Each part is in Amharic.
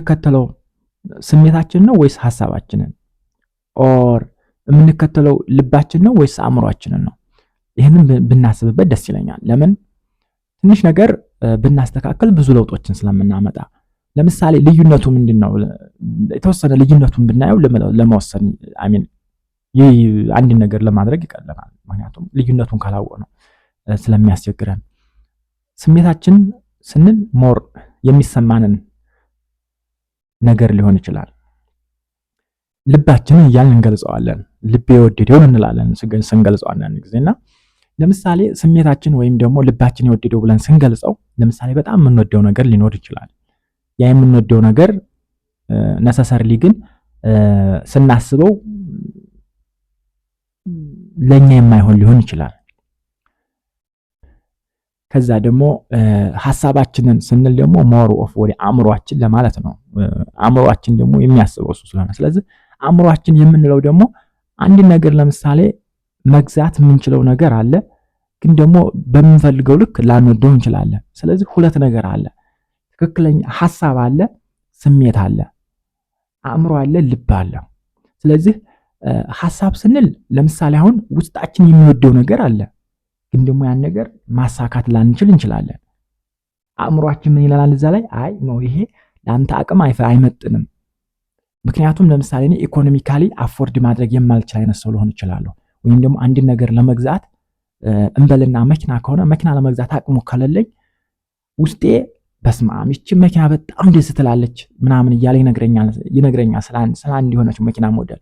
የምንከተለው ስሜታችን ነው ወይስ ሐሳባችንን? ኦር የምንከተለው ልባችን ነው ወይስ አእምሯችንን ነው? ይህንን ብናስብበት ደስ ይለኛል። ለምን ትንሽ ነገር ብናስተካከል ብዙ ለውጦችን ስለምናመጣ። ለምሳሌ ልዩነቱ ምንድነው? የተወሰነ ልዩነቱን ብናየው ለመወሰን አንድ ነገር ለማድረግ ይቀለናል። ምክንያቱም ልዩነቱን ካላወቅነው ስለሚያስቸግረን። ስሜታችን ስንል ሞር የሚሰማንን ነገር ሊሆን ይችላል። ልባችንን እያልን እንገልጸዋለን። ልብ የወደደውን እንላለን ስንገልጸው አንዳንድ ጊዜና ለምሳሌ ስሜታችን ወይም ደግሞ ልባችን የወደደው ብለን ስንገልጸው ለምሳሌ በጣም የምንወደው ነገር ሊኖር ይችላል። ያ የምንወደው ነገር ነሰሰርሊ ግን ስናስበው ለኛ የማይሆን ሊሆን ይችላል። ከዛ ደግሞ ሐሳባችንን ስንል ደግሞ ሞር ኦፍ ወደ አእምሮአችን ለማለት ነው። አእምሮአችን ደግሞ የሚያስበው እሱ ስለሆነ ስለዚህ አእምሮአችን የምንለው ደግሞ አንድ ነገር ለምሳሌ መግዛት የምንችለው ነገር አለ፣ ግን ደግሞ በምንፈልገው ልክ ላንወደው እንችላለን። ስለዚህ ሁለት ነገር አለ። ትክክለኛ ሐሳብ አለ፣ ስሜት አለ፣ አእምሮ አለ፣ ልብ አለ። ስለዚህ ሐሳብ ስንል ለምሳሌ አሁን ውስጣችን የሚወደው ነገር አለ፣ ግን ደግሞ ያን ነገር ማሳካት ላንችል እንችላለን። አእምሮአችን ምን ይላል እዛ ላይ? አይ ነው ይሄ ለአንተ አቅም አይመጥንም። ምክንያቱም ለምሳሌ እኔ ኢኮኖሚካሊ አፎርድ ማድረግ የማልችል አይነት ሰው ልሆን እችላለሁ። ወይም ደግሞ አንድ ነገር ለመግዛት እንበልና መኪና ከሆነ መኪና ለመግዛት አቅሙ ከሌለኝ ውስጤ በስማም ይቺ መኪና በጣም ደስ ትላለች ምናምን እያለ ይነግረኛል ስለ አንድ የሆነች መኪና ሞዴል።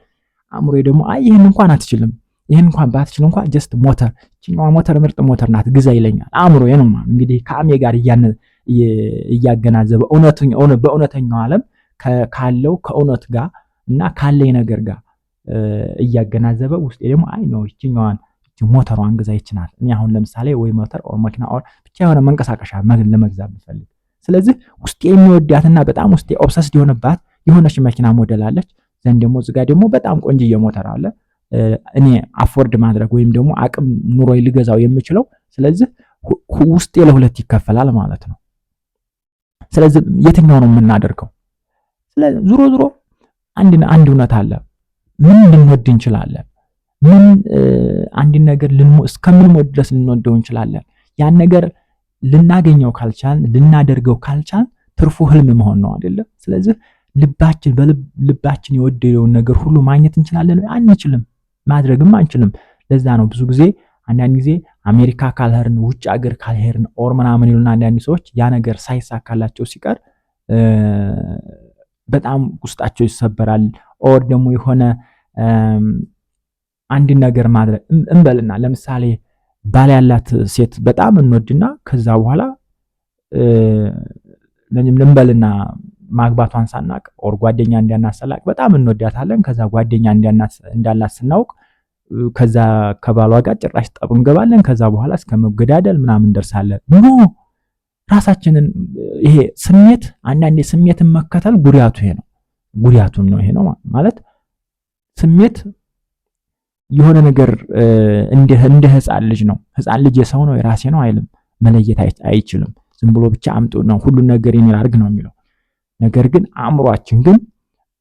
አእምሮዬ ደግሞ አይ ይሄን እንኳን አትችልም፣ ይሄን እንኳን ባትችል እንኳን ጀስት ሞተር እቺኛዋ ሞተር ምርጥ ሞተር ናት ግዛ ይለኛል። አእምሮዬ ነው እንግዲህ ከአሜ ጋር እያገናዘበ በእውነተኛው ዓለም ካለው ከእውነት ጋር እና ካለኝ ነገር ጋር እያገናዘበ ውስጤ ደግሞ አይ ነው እቺኛዋን ሞተሯን ግዛ ይችላል። እኔ አሁን ለምሳሌ ወይ ሞተር ኦር መኪና ኦር ብቻ የሆነ መንቀሳቀሻ ለመግዛት ብፈልግ ስለዚህ ውስጤ የሚወዳትና በጣም ውስጤ ኦብሰስድ የሆነባት የሆነች መኪና ሞዴል አለች። ዘንድ ደግሞ እዚጋ ደግሞ በጣም ቆንጆ ሞተር አለ እኔ አፎርድ ማድረግ ወይም ደግሞ አቅም ኑሮይ ልገዛው የምችለው። ስለዚህ ውስጤ ለሁለት ይከፈላል ማለት ነው። ስለዚህ የትኛው ነው የምናደርገው? ስለዚህ ዙሮ አንድ እውነት አለ። ምን ልንወድ እንችላለን? ምን አንድ ነገር እስከምንወድ ድረስ ልንወደው እንችላለን። ያን ነገር ልናገኘው ካልቻልን ልናደርገው ካልቻልን ትርፉ ህልም መሆን ነው አይደለ? ስለዚህ ልባችን የወደደውን ነገር ሁሉ ማግኘት እንችላለን? አንችልም፣ ማድረግም አንችልም። ለዛ ነው ብዙ ጊዜ አንዳንድ ጊዜ አሜሪካ ካልሄድን ውጭ ሀገር ካልሄድን ኦር ምናምን ይሉና አንዳንድ ሰዎች ያ ነገር ሳይሳካላቸው ሲቀር በጣም ውስጣቸው ይሰበራል። ኦር ደግሞ የሆነ አንድ ነገር ማድረግ እንበልና ለምሳሌ ባል ያላት ሴት በጣም እንወድና ከዛ በኋላ እንበልና ማግባቷን ሳናቅ ኦር ጓደኛ እንዲያናሰላቅ በጣም እንወዳታለን። ከዛ ጓደኛ እንዳላት ስናውቅ ከዛ ከባሏ ጋር ጭራሽ ጠብ እንገባለን። ከዛ በኋላ እስከ መገዳደል ምናምን እንደርሳለን። ራሳችንን ይሄ ስሜት አንዳንዴ ስሜትን መከተል ጉዳቱም ነው። ይሄ ነው ማለት ስሜት የሆነ ነገር እንደ ህፃን ልጅ ነው። ህፃን ልጅ የሰው ነው የራሴ ነው አይልም፣ መለየት አይችልም። ዝም ብሎ ብቻ አምጡ ነው ሁሉን ነገር የኔ ላድርግ ነው የሚለው። ነገር ግን አእምሯችን ግን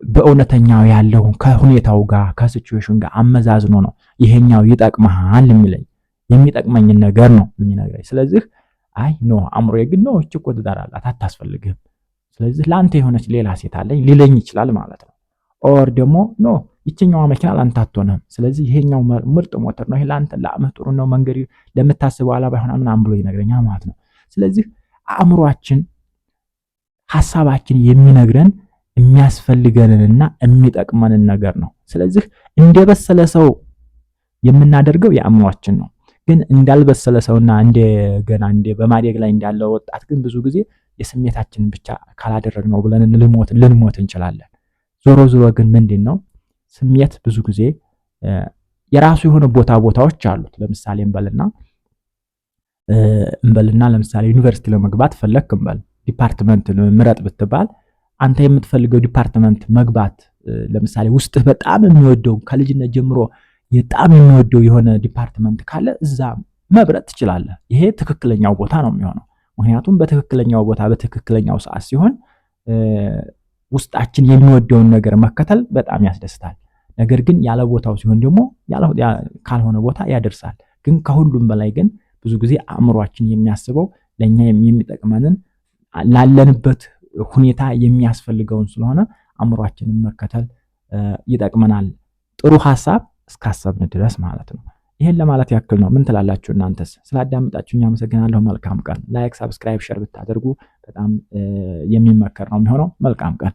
በእውነተኛው ያለውን ከሁኔታው ጋር ከሲቹዌሽን ጋር አመዛዝኖ ነው ይሄኛው ይጠቅምሃል የሚጠቅመኝን ነገር ነው የሚነግረኝ። ስለዚህ አይ ኖ አእምሮዬ ግን ነው እቺ እኮ ትዳር አላት አታስፈልግም፣ ስለዚህ ላንተ የሆነች ሌላ ሴት አለኝ ሊለኝ ይችላል ማለት ነው። ኦር ደግሞ ኖ ይችኛዋ መኪና ላንተ አትሆንም፣ ስለዚህ ይሄኛው ምርጥ ሞተር ነው ይሄ ላንተ ለአመት ጥሩ ነው መንገድ ለምታስበው አላባ ይሆናል ምናምን ብሎ ይነግረኛል ማለት ነው። ስለዚህ አእምሯችን ሐሳባችን የሚነግረን የሚያስፈልገንንና የሚጠቅመንን ነገር ነው። ስለዚህ እንደበሰለ ሰው የምናደርገው የአእምሯችን ነው። ግን እንዳልበሰለ ሰውና እንደገና በማደግ ላይ እንዳለው ወጣት ግን ብዙ ጊዜ የስሜታችንን ብቻ ካላደረግነው ብለን ልንሞት እንችላለን። ዞሮ ግን ምንድነው ስሜት ብዙ ጊዜ የራሱ የሆነ ቦታዎች አሉት። ለምሳሌ እንበልና ለምሳሌ ዩኒቨርሲቲ ለመግባት ፈለክ እንበል ዲፓርትመንት ምረጥ ብትባል አንተ የምትፈልገው ዲፓርትመንት መግባት ለምሳሌ ውስጥ በጣም የሚወደው ከልጅነት ጀምሮ በጣም የሚወደው የሆነ ዲፓርትመንት ካለ እዛ መብረጥ ትችላለህ። ይሄ ትክክለኛው ቦታ ነው የሚሆነው። ምክንያቱም በትክክለኛው ቦታ በትክክለኛው ሰዓት ሲሆን ውስጣችን የሚወደውን ነገር መከተል በጣም ያስደስታል። ነገር ግን ያለ ቦታው ሲሆን ደግሞ ካልሆነ ቦታ ያደርሳል። ግን ከሁሉም በላይ ግን ብዙ ጊዜ አእምሯችን የሚያስበው ለኛ የሚጠቅመንን ላለንበት ሁኔታ የሚያስፈልገውን ስለሆነ አእምሯችንን መከተል ይጠቅመናል። ጥሩ ሐሳብ እስካሰብን ድረስ ማለት ነው። ይሄን ለማለት ያክል ነው። ምን ትላላችሁ እናንተስ? ስላዳመጣችሁኝ አመሰግናለሁ። መልካም ቀን። ላይክ፣ ሰብስክራይብ፣ ሼር ብታደርጉ በጣም የሚመከር ነው የሚሆነው። መልካም ቀን።